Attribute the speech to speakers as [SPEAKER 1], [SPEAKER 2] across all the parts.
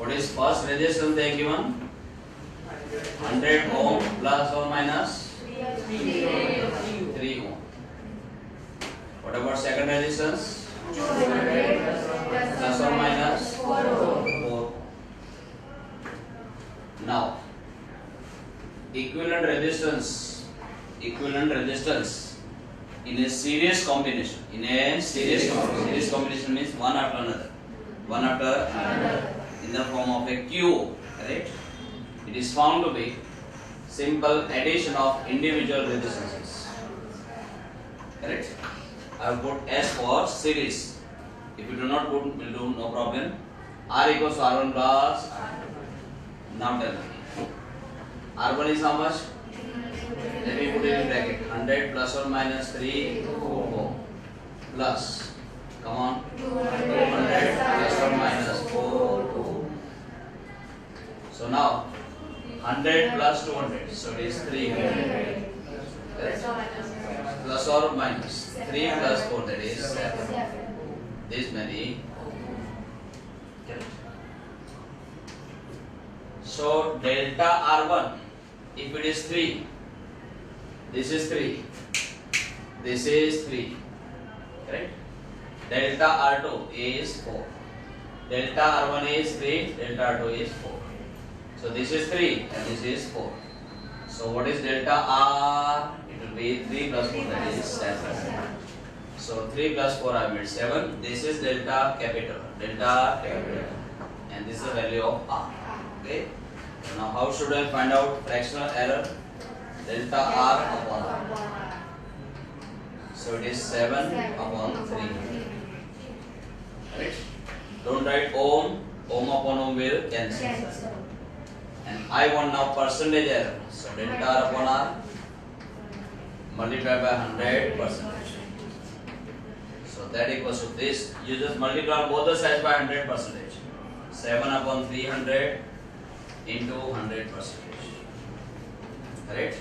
[SPEAKER 1] What is first resistance they given? 100 ohm plus or minus 3 ohm. What about second resistance? 200 plus or minus 4 ohm. Now equivalent resistance in a series combination. Series combination means one after another in the form of a cube, correct? It is found to be simple addition of individual resistances, correct? I have put S for series. If you do not put, will do no problem. R equals to R1 plus. Now tell me, R1 is how much? Let me put it in bracket. 100 plus or minus 3 ohm plus, come on, 200 plus or minus 4 ohm. So now 100 plus 200, so it is 300. Plus or minus 3 plus 4, that is 7. This many. So delta R1, if it is 3, this is 3, this is 3, correct? Delta R2 is 4. Delta R1 is 3, delta R2 is 4. So this is 3 and this is 4. So what is delta R? It will be 3 plus 4, that is 7. So 3 plus 4 I made 7. This is delta capital, and this is the value of R. Okay. So now how should I find out fractional error? Delta R upon R. So it is 7 upon 3. Right? Don't write ohm. Ohm upon ohm will cancel. And I want now percentage error. So delta R upon R multiplied by 100%. So that equals to this. You just multiply both the sides by 100%. 7 upon 300 into 100%. Correct?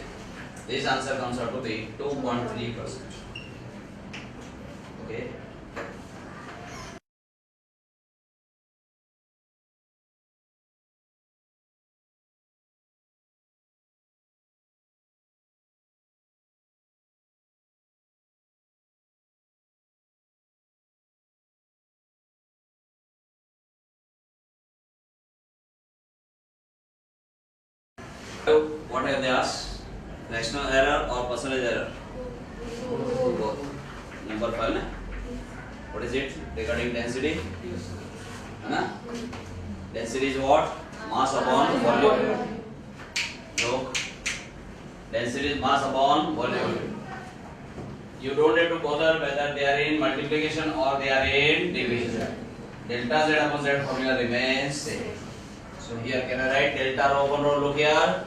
[SPEAKER 1] This answer comes out to be 2.3%. Okay. What have they asked? Fractional error or percentage error? Both. Number 5, na? What is it regarding density? Anna? Density is what? Mass upon volume. Look. Density is mass upon volume. You don't have to bother whether they are in multiplication or they are in division. Delta Z upon Z formula remains same. So here can I write delta rho upon rho? Look here.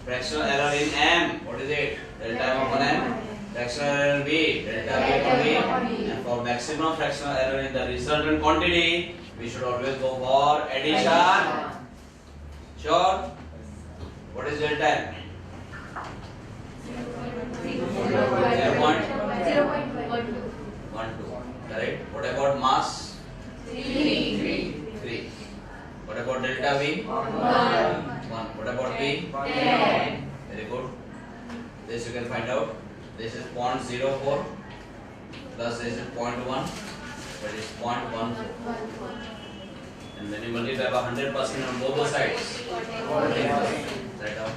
[SPEAKER 1] Fractional error in M. What is it? Delta M upon M. Fractional error in B. Delta B upon B. And for maximum fractional error in the resultant quantity, we should always go for addition. Sure? What is delta M? 0.12. Correct. What about mass? 3. What about delta V? 1. What about B? 10. Very good. This you can find out. This is 0.04 plus this is 0.1. That is 0.14. And when you multiply by 100% on both the sides, 14%. Right out.